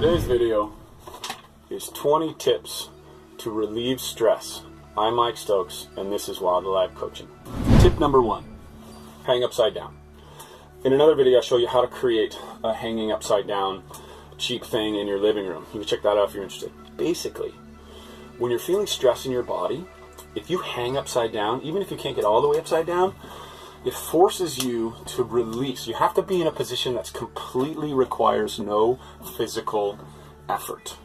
Today's video is 20 tips to relieve stress. I'm Mike Stokes, and this is Wild Alive Coaching. Tip number 1, hang upside down. In another video, I'll show you how to create a hanging upside down cheap thing in your living room. You can check that out if you're interested. Basically, when you're feeling stress in your body, if you hang upside down, even if you can't get all the way upside down, it forces you to release. You have to be in a position that completely requires no physical effort.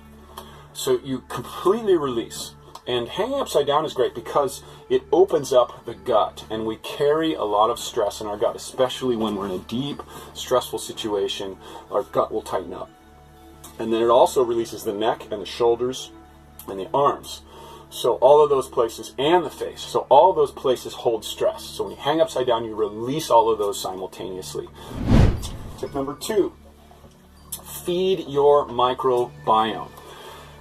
So you completely release. And hanging upside down is great because it opens up the gut, and we carry a lot of stress in our gut, especially when we're in a deep, stressful situation. Our gut will tighten up. And then it also releases the neck and the shoulders and the arms. So all of those places, and the face, so all of those places hold stress. So when you hang upside down, you release all of those simultaneously. Tip number 2, feed your microbiome.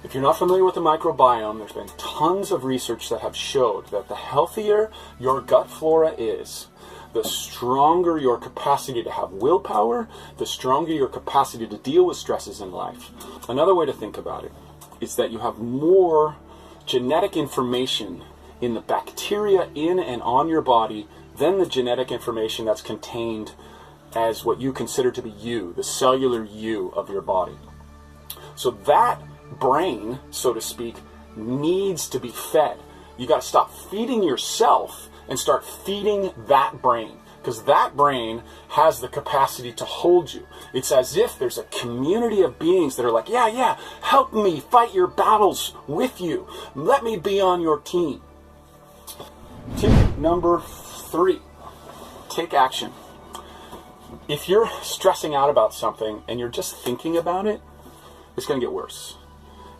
If you're not familiar with the microbiome, there's been tons of research that have showed that the healthier your gut flora is, the stronger your capacity to have willpower, the stronger your capacity to deal with stresses in life. Another way to think about it is that you have more genetic information in the bacteria in and on your body than the genetic information that's contained as what you consider to be you, the cellular you of your body. So that brain, so to speak, needs to be fed. You got to stop feeding yourself and start feeding that brain, because that brain has the capacity to hold you. It's as if there's a community of beings that are like, yeah, help me fight your battles with you. Let me be on your team. Tip number 3, take action. If you're stressing out about something and you're just thinking about it, it's going to get worse.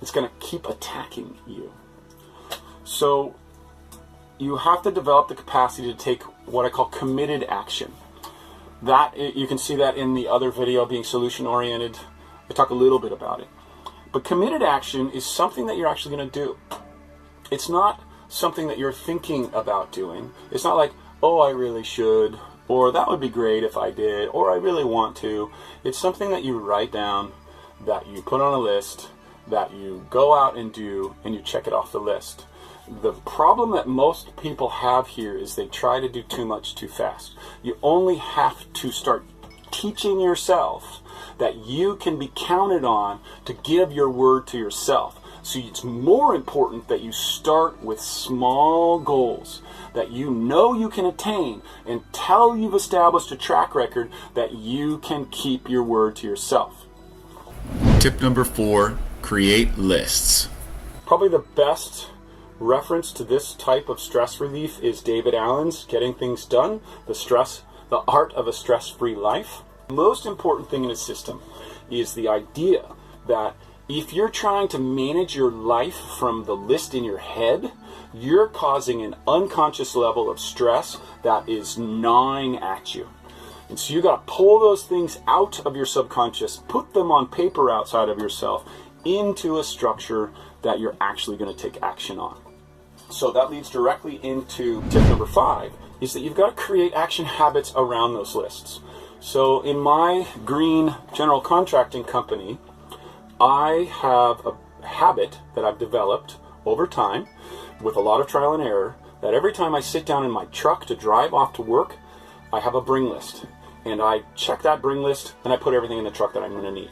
It's going to keep attacking you. So you have to develop the capacity to take what I call committed action. That, you can see that in the other video, being solution oriented. I talk a little bit about it. But committed action is something that you're actually going to do. It's not something that you're thinking about doing. It's not like, oh, I really should, or that would be great if I did, or I really want to. It's something that you write down, that you put on a list, that you go out and do, and you check it off the list. The problem that most people have here is they try to do too much too fast. You only have to start teaching yourself that you can be counted on to give your word to yourself. So it's more important that you start with small goals that you know you can attain until you've established a track record that you can keep your word to yourself. Tip number 4, create lists. Probably the best reference to this type of stress relief is David Allen's Getting Things Done, the art of a stress-free life. The most important thing in a system is the idea that if you're trying to manage your life from the list in your head, you're causing an unconscious level of stress that is gnawing at you. And so you got to pull those things out of your subconscious, put them on paper outside of yourself, into a structure that you're actually going to take action on. So that leads directly into tip number 5, is that you've got to create action habits around those lists. So in my green general contracting company, I have a habit that I've developed over time with a lot of trial and error, that every time I sit down in my truck to drive off to work, I have a bring list. And I check that bring list, and I put everything in the truck that I'm going to need.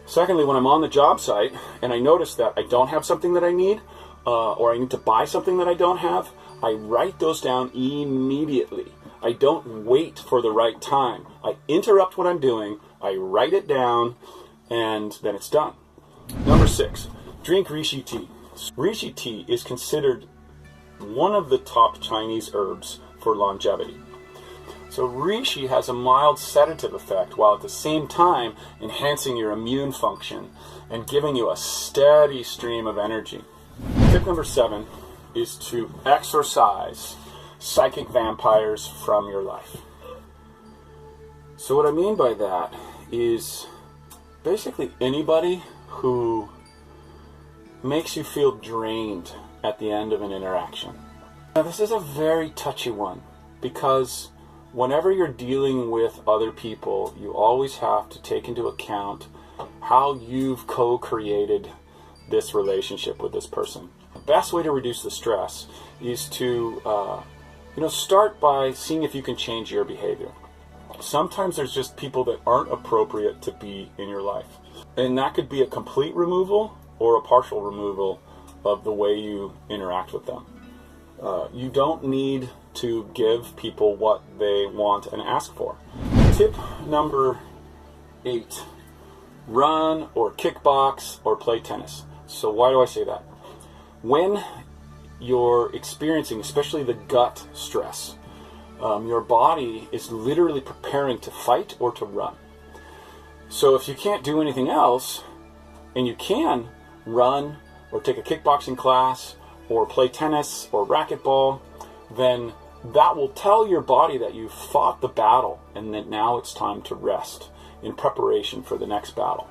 Secondly, when I'm on the job site and I notice that I don't have something that I need, or I need to buy something that I don't have, I write those down immediately. I don't wait for the right time. I interrupt what I'm doing, I write it down, and then it's done. Number 6, drink reishi tea. Reishi tea is considered one of the top Chinese herbs for longevity. So reishi has a mild sedative effect while at the same time enhancing your immune function and giving you a steady stream of energy. Tip number 7 is to exorcise psychic vampires from your life. So what I mean by that is basically anybody who makes you feel drained at the end of an interaction. Now this is a very touchy one, because whenever you're dealing with other people, you always have to take into account how you've co-created this relationship with this person. The best way to reduce the stress is to start by seeing if you can change your behavior. Sometimes there's just people that aren't appropriate to be in your life. And that could be a complete removal or a partial removal of the way you interact with them. You don't need to give people what they want and ask for. Tip number 8, run or kickbox or play tennis. So why do I say that? When you're experiencing, especially the gut stress, your body is literally preparing to fight or to run. So if you can't do anything else, and you can run or take a kickboxing class or play tennis or racquetball, then that will tell your body that you've fought the battle and that now it's time to rest in preparation for the next battle.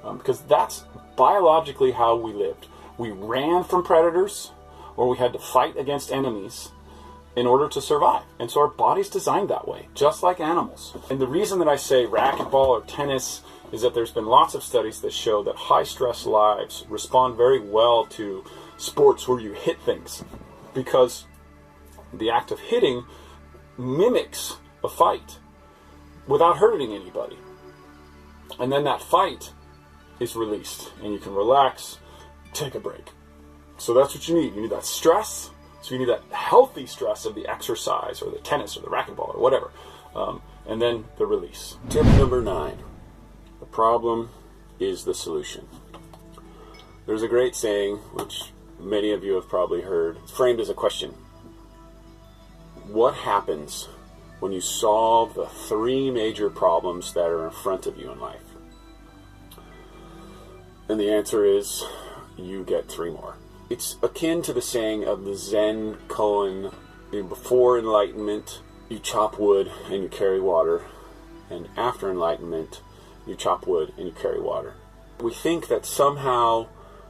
Because that's biologically how we lived. We ran from predators, or we had to fight against enemies in order to survive. And so our body's designed that way, just like animals. And the reason that I say racquetball or tennis is that there's been lots of studies that show that high-stress lives respond very well to sports where you hit things, because the act of hitting mimics a fight without hurting anybody. And then that fight is released, and you can relax, take a break. So that's what you need. You need that stress. So you need that healthy stress of the exercise or the tennis or the racquetball or whatever. And then the release. Tip number 9. The problem is the solution. There's a great saying, which many of you have probably heard. It's framed as a question. What happens when you solve the 3 major problems that are in front of you in life? And the answer is, you get 3 more. It's akin to the saying of the Zen koan, before enlightenment, you chop wood and you carry water, and after enlightenment, you chop wood and you carry water. We think that somehow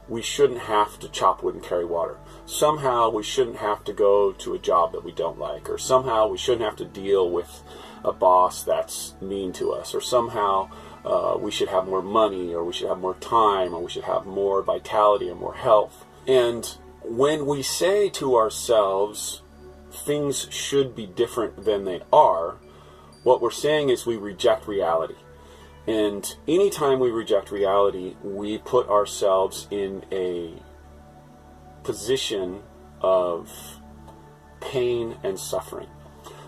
we shouldn't have to chop wood and carry water. Somehow we shouldn't have to go to a job that we don't like, or somehow we shouldn't have to deal with a boss that's mean to us, or somehow we should have more money, or we should have more time, or we should have more vitality or more health. And when we say to ourselves, things should be different than they are, what we're saying is we reject reality. And anytime we reject reality, we put ourselves in a position of pain and suffering.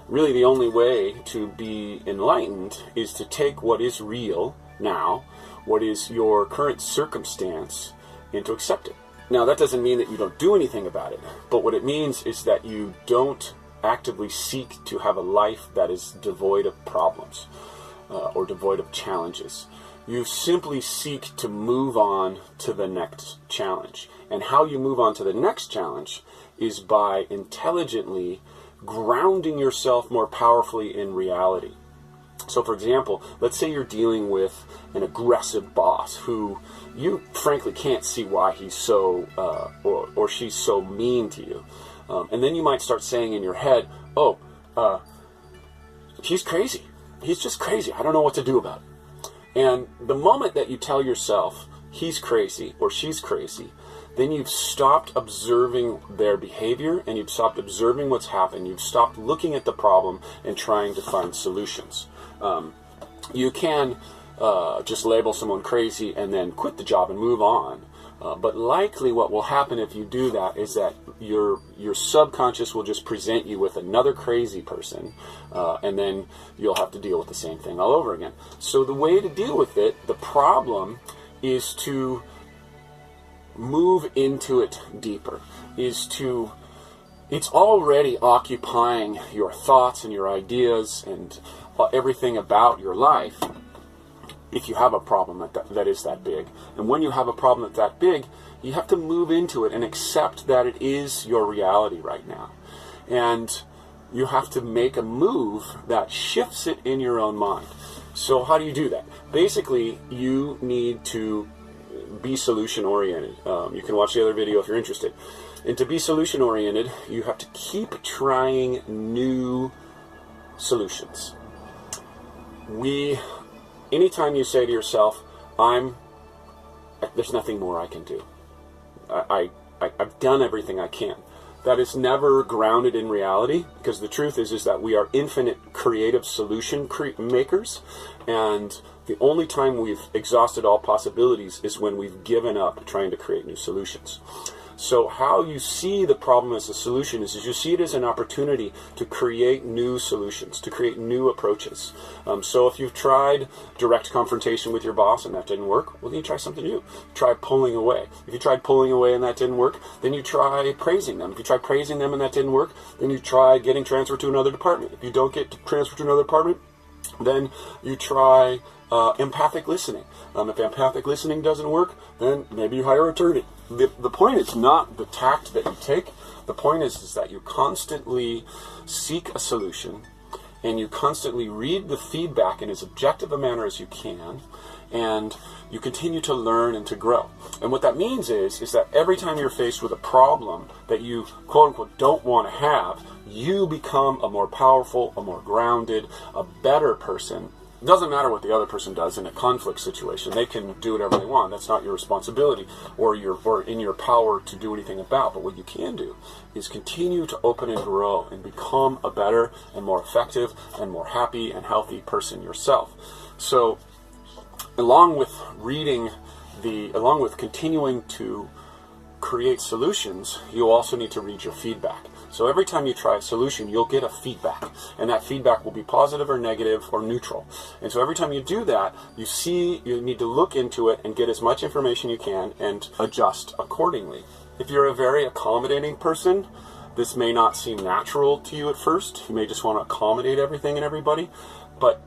Really, the only way to be enlightened is to take what is real now, what is your current circumstance, and to accept it. Now, that doesn't mean that you don't do anything about it, but what it means is that you don't actively seek to have a life that is devoid of problems or devoid of challenges. You simply seek to move on to the next challenge. And how you move on to the next challenge is by intelligently grounding yourself more powerfully in reality. So, for example, let's say you're dealing with an aggressive boss who you frankly can't see why he's so or she's so mean to you. And then you might start saying in your head, he's crazy. He's just crazy. I don't know what to do about it. And the moment that you tell yourself he's crazy or she's crazy, then you've stopped observing their behavior and you've stopped observing what's happened. You've stopped looking at the problem and trying to find solutions. You can just label someone crazy and then quit the job and move on. But likely what will happen if you do that is that your subconscious will just present you with another crazy person, and then you'll have to deal with the same thing all over again. So the way to deal with it, the problem, is to move into it deeper, it's already occupying your thoughts and your ideas and everything about your life. If you have a problem that is that big. And when you have a problem that's that big, you have to move into it and accept that it is your reality right now. And you have to make a move that shifts it in your own mind. So how do you do that? Basically, you need to be solution-oriented. You can watch the other video if you're interested. And to be solution-oriented, you have to keep trying new solutions. Anytime you say to yourself, there's nothing more I can do. I've done everything I can. That is never grounded in reality, because the truth is that we are infinite creative solution makers, and the only time we've exhausted all possibilities is when we've given up trying to create new solutions. So how you see the problem as a solution is you see it as an opportunity to create new solutions, to create new approaches. So if you've tried direct confrontation with your boss and that didn't work, well, then you try something new. Try pulling away. If you tried pulling away and that didn't work, then you try praising them. If you try praising them and that didn't work, then you try getting transferred to another department. If you don't get transferred to another department, then you try empathic listening. If empathic listening doesn't work, then maybe you hire an attorney. The point is not the tact that you take. The point is that you constantly seek a solution, and you constantly read the feedback in as objective a manner as you can, and you continue to learn and to grow. And what that means is that every time you're faced with a problem that you, quote unquote, don't want to have, you become a more powerful, a more grounded, a better person. It doesn't matter what the other person does in a conflict situation. They can do whatever they want. That's not your responsibility or in your power to do anything about. But what you can do is continue to open and grow and become a better and more effective and more happy and healthy person yourself. So along with continuing to create solutions, you also need to read your feedback. So every time you try a solution, you'll get a feedback, and that feedback will be positive or negative or neutral. And so every time you do that, you need to look into it and get as much information you can and adjust accordingly. If you're a very accommodating person, this may not seem natural to you at first. You may just want to accommodate everything and everybody, but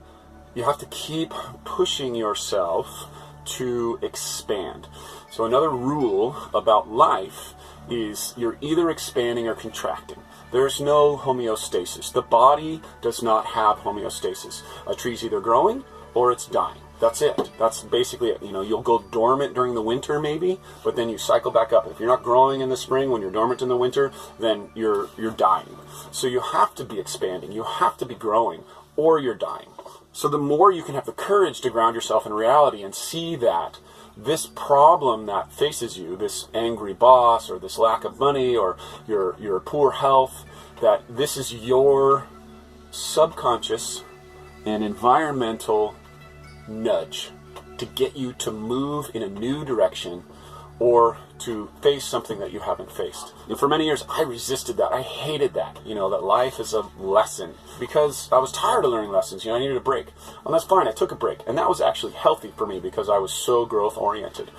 you have to keep pushing yourself to expand. So another rule about life is you're either expanding or contracting. There's no homeostasis. The body does not have homeostasis. A tree's either growing or it's dying. That's it. That's basically it. You'll go dormant during the winter maybe, but then you cycle back up. If you're not growing in the spring when you're dormant in the winter, then you're dying. So you have to be expanding. You have to be growing, or you're dying. So the more you can have the courage to ground yourself in reality and see that this problem that faces you, this angry boss or this lack of money or your poor health, that this is your subconscious and environmental nudge to get you to move in a new direction or to face something that you haven't faced. And for many years, I resisted that. I hated that, that life is a lesson, because I was tired of learning lessons. I needed a break. Well, that's fine. I took a break. And that was actually healthy for me because I was so growth-oriented.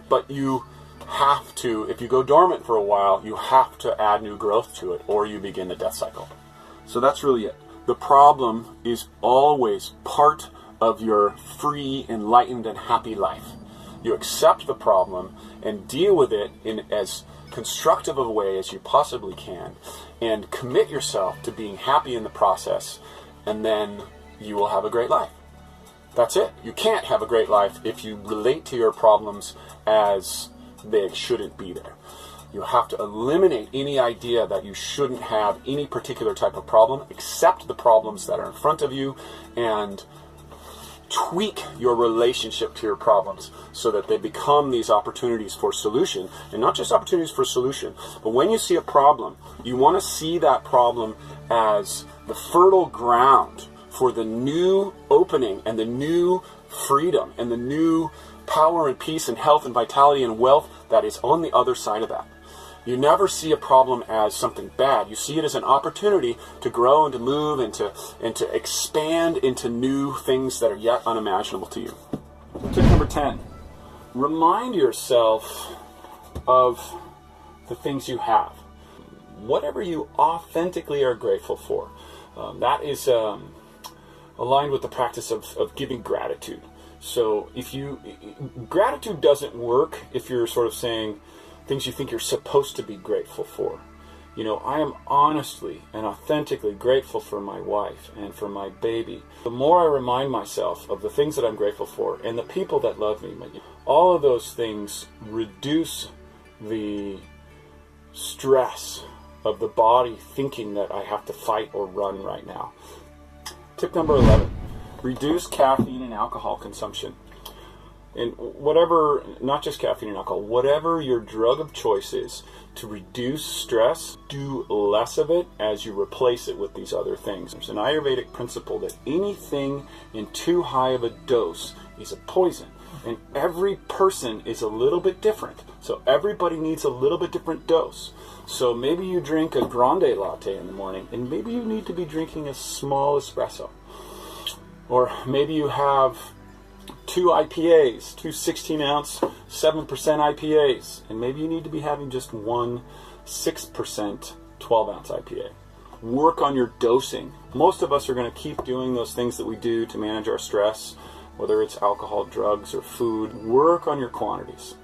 But you have to, if you go dormant for a while, you have to add new growth to it, or you begin the death cycle. So that's really it. The problem is always part of your free, enlightened, and happy life. You accept the problem and deal with it in as constructive of a way as you possibly can, and commit yourself to being happy in the process, and then you will have a great life. That's it. You can't have a great life if you relate to your problems as they shouldn't be there. You have to eliminate any idea that you shouldn't have any particular type of problem, accept the problems that are in front of you, and tweak your relationship to your problems so that they become these opportunities for solution, and not just opportunities for solution, but when you see a problem, you want to see that problem as the fertile ground for the new opening and the new freedom and the new power and peace and health and vitality and wealth that is on the other side of that. You never see a problem as something bad. You see it as an opportunity to grow and to move and to expand into new things that are yet unimaginable to you. Tip number 10. Remind yourself of the things you have. Whatever you authentically are grateful for. That is aligned with the practice of giving gratitude. So gratitude doesn't work if you're sort of saying things you think you're supposed to be grateful for. I am honestly and authentically grateful for my wife and for my baby. The more I remind myself of the things that I'm grateful for and the people that love me, all of those things reduce the stress of the body thinking that I have to fight or run right now. Tip number 11, reduce caffeine and alcohol consumption. And whatever, not just caffeine and alcohol, whatever your drug of choice is to reduce stress, do less of it as you replace it with these other things. There's an Ayurvedic principle that anything in too high of a dose is a poison. And every person is a little bit different. So everybody needs a little bit different dose. So maybe you drink a grande latte in the morning, and maybe you need to be drinking a small espresso. Or maybe you have two IPAs, two 16-ounce, 7% IPAs, and maybe you need to be having just one 6%, 12-ounce IPA. Work on your dosing. Most of us are going to keep doing those things that we do to manage our stress, whether it's alcohol, drugs, or food. Work on your quantities.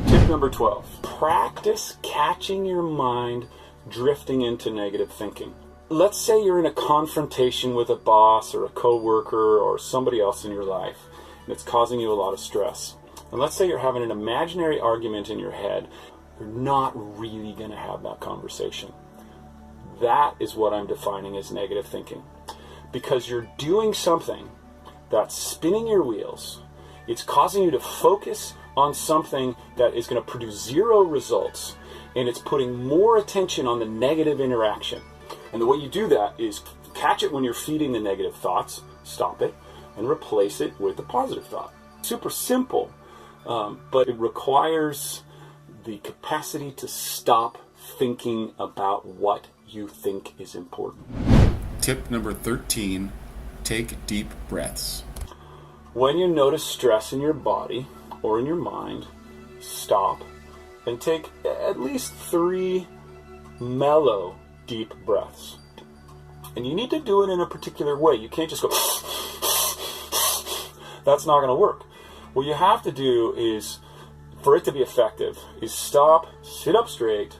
Tip number 12. Practice catching your mind drifting into negative thinking. Let's say you're in a confrontation with a boss or a coworker or somebody else in your life, and it's causing you a lot of stress. And let's say you're having an imaginary argument in your head. You're not really going to have that conversation. That is what I'm defining as negative thinking. Because you're doing something that's spinning your wheels. It's causing you to focus on something that is going to produce zero results, and it's putting more attention on the negative interaction. And the way you do that is catch it when you're feeding the negative thoughts, stop it, and replace it with a positive thought. Super simple, but it requires the capacity to stop thinking about what you think is important. Tip number 13, take deep breaths. When you notice stress in your body or in your mind, stop and take at least 3 mellow, deep breaths. And you need to do it in a particular way. You can't just go, that's not going to work. What you have to do is, for it to be effective, is stop, sit up straight,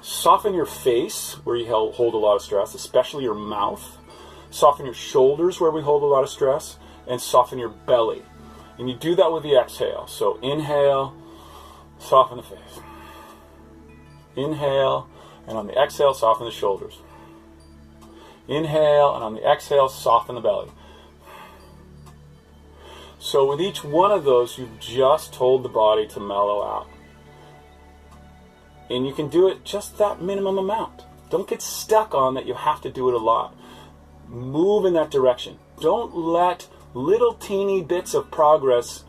soften your face where you hold a lot of stress, especially your mouth, soften your shoulders where we hold a lot of stress, and soften your belly. And you do that with the exhale. So inhale, soften the face. Inhale, and on the exhale, soften the shoulders. Inhale, and on the exhale, soften the belly. So with each one of those, you've just told the body to mellow out. And you can do it just that minimum amount. Don't get stuck on that you have to do it a lot. Move in that direction. Don't let little teeny bits of progress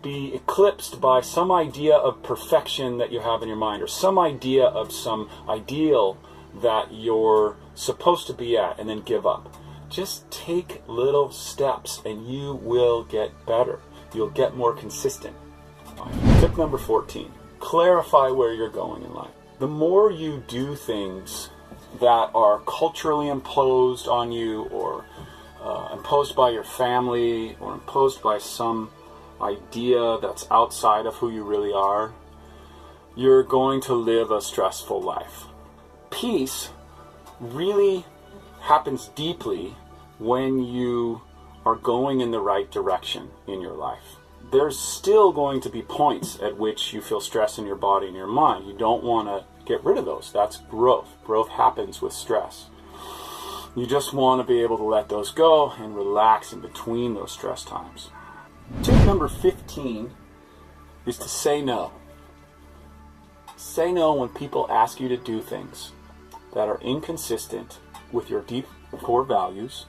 be eclipsed by some idea of perfection that you have in your mind, or some idea of some ideal that you're supposed to be at, and then give up. Just take little steps and you will get better. You'll get more consistent. Tip number 14, clarify where you're going in life. The more you do things that are culturally imposed on you, or imposed by your family, or imposed by some idea that's outside of who you really are, you're going to live a stressful life. Peace really happens deeply when you are going in the right direction in your life. There's still going to be points at which you feel stress in your body and your mind. You don't want to get rid of those. That's growth. Growth happens with stress. You just want to be able to let those go and relax in between those stress times. Tip number 15 is to say no. Say no when people ask you to do things that are inconsistent with your deep core values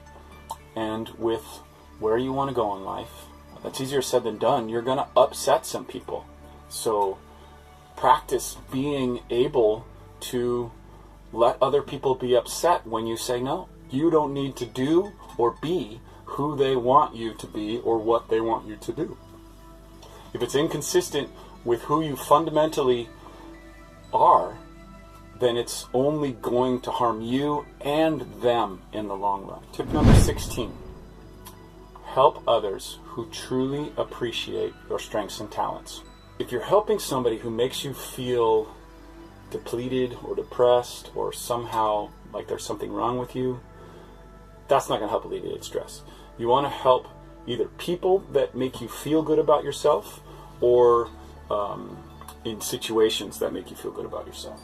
and with where you want to go in life. That's easier said than done. You're going to upset some people. So practice being able to let other people be upset when you say no. You don't need to do or be who they want you to be or what they want you to do. If it's inconsistent with who you fundamentally are, then it's only going to harm you and them in the long run. Tip number 16, help others who truly appreciate your strengths and talents. If you're helping somebody who makes you feel depleted or depressed or somehow like there's something wrong with you, that's not going to help alleviate stress. You want to help either people that make you feel good about yourself or in situations that make you feel good about yourself.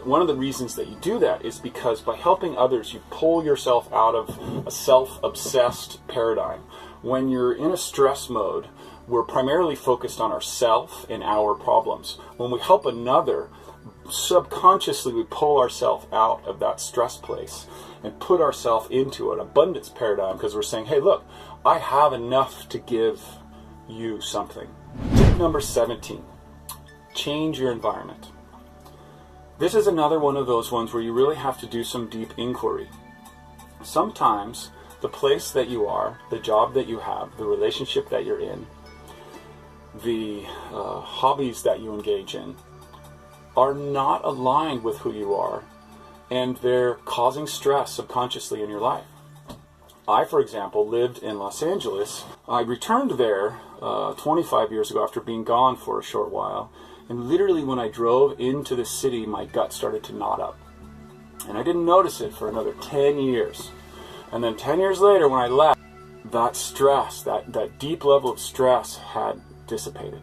One of the reasons that you do that is because by helping others, you pull yourself out of a self-obsessed paradigm. When you're in a stress mode, we're primarily focused on ourselves and our problems. When we help another, subconsciously we pull ourselves out of that stress place and put ourselves into an abundance paradigm, because we're saying, hey, look, I have enough to give you something. Tip number 17, change your environment. This is another one of those ones where you really have to do some deep inquiry. Sometimes the place that you are, the job that you have, the relationship that you're in, the hobbies that you engage in are not aligned with who you are, and they're causing stress subconsciously in your life. I, for example, lived in Los Angeles. I returned there 25 years ago after being gone for a short while, and literally when I drove into the city, my gut started to knot up. And I didn't notice it for another 10 years. And then 10 years later, when I left, that stress, that deep level of stress had dissipated.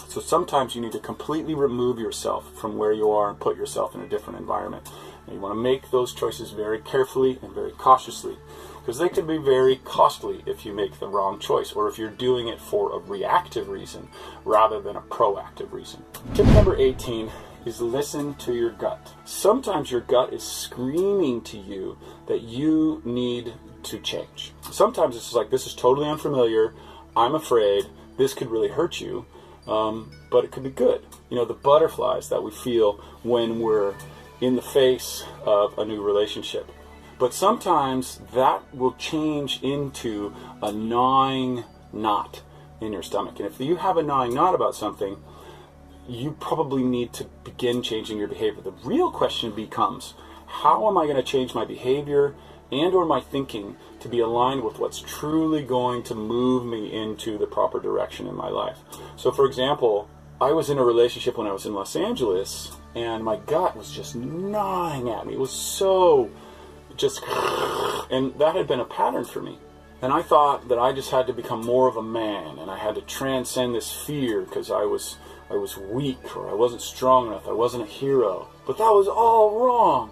So sometimes you need to completely remove yourself from where you are and put yourself in a different environment. And you want to make those choices very carefully and very cautiously, because they can be very costly if you make the wrong choice, or if you're doing it for a reactive reason rather than a proactive reason. Tip number 18 is listen to your gut. Sometimes your gut is screaming to you that you need to change. Sometimes it's just like, this is totally unfamiliar, I'm afraid, this could really hurt you, but it could be good. You know, the butterflies that we feel when we're in the face of a new relationship. But sometimes that will change into a gnawing knot in your stomach. And if you have a gnawing knot about something, you probably need to begin changing your behavior. The real question becomes, how am I going to change my behavior and or my thinking to be aligned with what's truly going to move me into the proper direction in my life? So for example, I was in a relationship when I was in Los Angeles, and my gut was just gnawing at me. It was so just, and that had been a pattern for me. And I thought that I just had to become more of a man, and I had to transcend this fear because I was weak, or I wasn't strong enough, I wasn't a hero. But that was all wrong.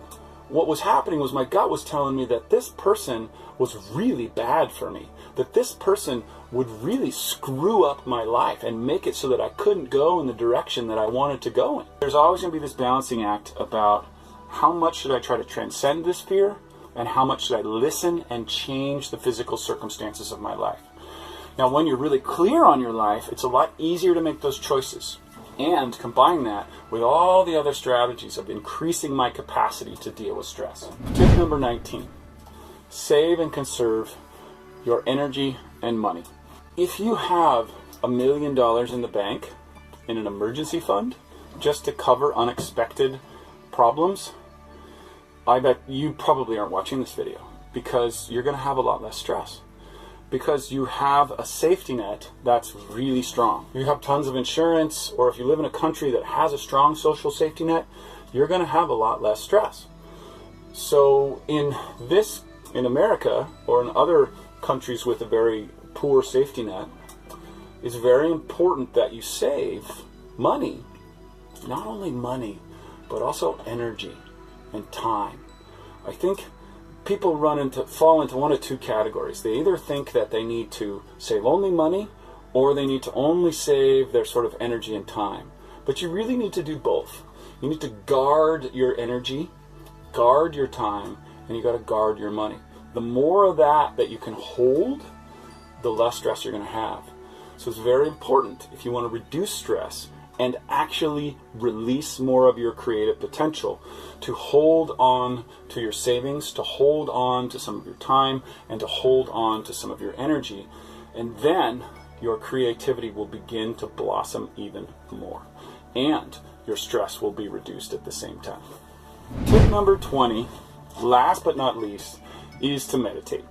What was happening was my gut was telling me that this person was really bad for me, that this person would really screw up my life and make it so that I couldn't go in the direction that I wanted to go in. There's always going to be this balancing act about how much should I try to transcend this fear, and how much should I listen and change the physical circumstances of my life. Now, when you're really clear on your life, it's a lot easier to make those choices. And combine that with all the other strategies of increasing my capacity to deal with stress. Tip number 19, save and conserve your energy and money. If you have $1 million in the bank in an emergency fund just to cover unexpected problems, I bet you probably aren't watching this video, because you're going to have a lot less stress. Because you have a safety net that's really strong. You have tons of insurance, or if you live in a country that has a strong social safety net, you're going to have a lot less stress. So in America, or in other countries with a very poor safety net, it's very important that you save money. Not only money, but also energy and time. I think people fall into one of two categories. They either think that they need to save only money, or they need to only save their sort of energy and time. But you really need to do both. You need to guard your energy, guard your time, and you got to guard your money. The more of that you can hold, the less stress you're going to have. So it's very important, if you want to reduce stress and actually release more of your creative potential, to hold on to your savings, to hold on to some of your time, and to hold on to some of your energy. And then your creativity will begin to blossom even more. And your stress will be reduced at the same time. Tip number 20, last but not least, is to meditate.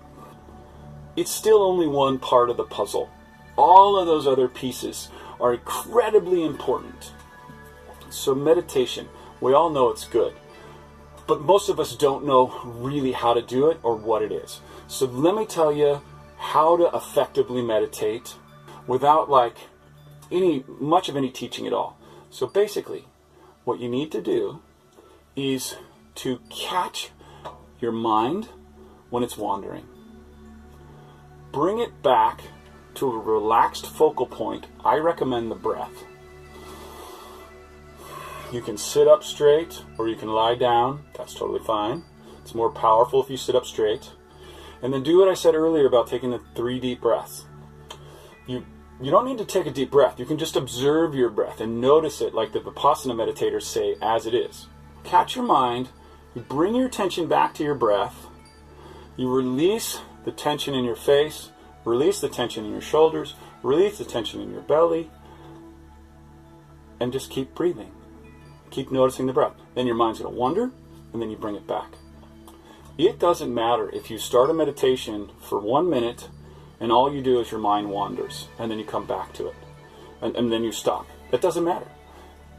It's still only one part of the puzzle. All of those other pieces are incredibly important. So meditation, we all know it's good, but most of us don't know really how to do it or what it is. So let me tell you how to effectively meditate without much of any teaching at all. So basically, what you need to do is to catch your mind when it's wandering. Bring it back to a relaxed focal point, I recommend the breath. You can sit up straight or you can lie down. That's totally fine. It's more powerful if you sit up straight. And then do what I said earlier about taking the 3 deep breaths. You don't need to take a deep breath. You can just observe your breath and notice it like the Vipassana meditators say as it is. Catch your mind. You bring your attention back to your breath. You release the tension in your face. Release the tension in your shoulders. Release the tension in your belly. And just keep breathing. Keep noticing the breath. Then your mind's going to wander, and then you bring it back. It doesn't matter if you start a meditation for 1 minute and all you do is your mind wanders, and then you come back to it, and then you stop. It doesn't matter.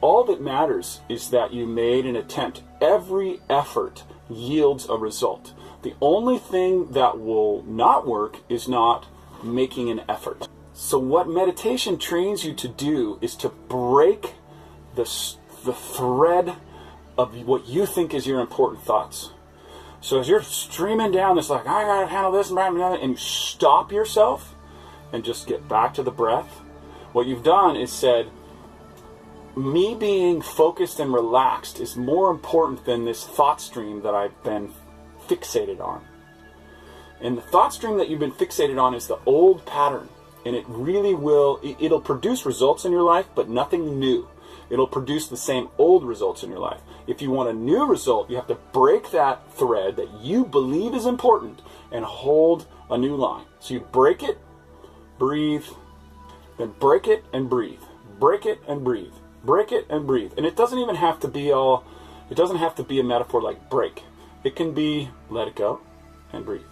All that matters is that you made an attempt. Every effort yields a result. The only thing that will not work is not making an effort. So what meditation trains you to do is to break the thread of what you think is your important thoughts. So as you're streaming down this, like, I gotta handle this and that, and you stop yourself and just get back to the breath, what you've done is said, me being focused and relaxed is more important than this thought stream that I've been fixated on. And the thought stream that you've been fixated on is the old pattern. And it really will, it'll produce results in your life, but nothing new. It'll produce the same old results in your life. If you want a new result, you have to break that thread that you believe is important and hold a new line. So you break it, breathe, then break it and breathe. Break it and breathe. Break it and breathe. And it doesn't even have to be it doesn't have to be a metaphor like break. It can be let it go and breathe.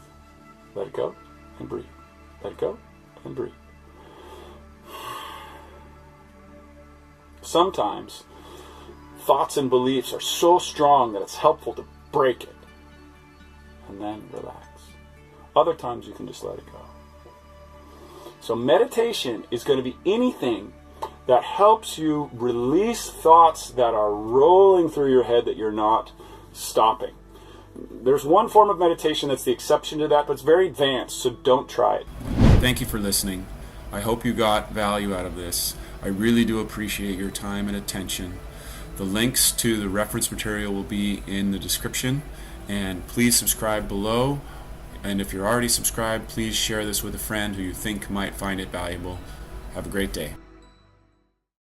Let it go and breathe. Let it go and breathe. Sometimes thoughts and beliefs are so strong that it's helpful to break it and then relax. Other times you can just let it go. So meditation is going to be anything that helps you release thoughts that are rolling through your head that you're not stopping. There's one form of meditation that's the exception to that, but it's very advanced, so don't try it. Thank you for listening. I hope you got value out of this. I really do appreciate your time and attention. The links to the reference material will be in the description, and please subscribe below. And if you're already subscribed, please share this with a friend who you think might find it valuable. Have a great day.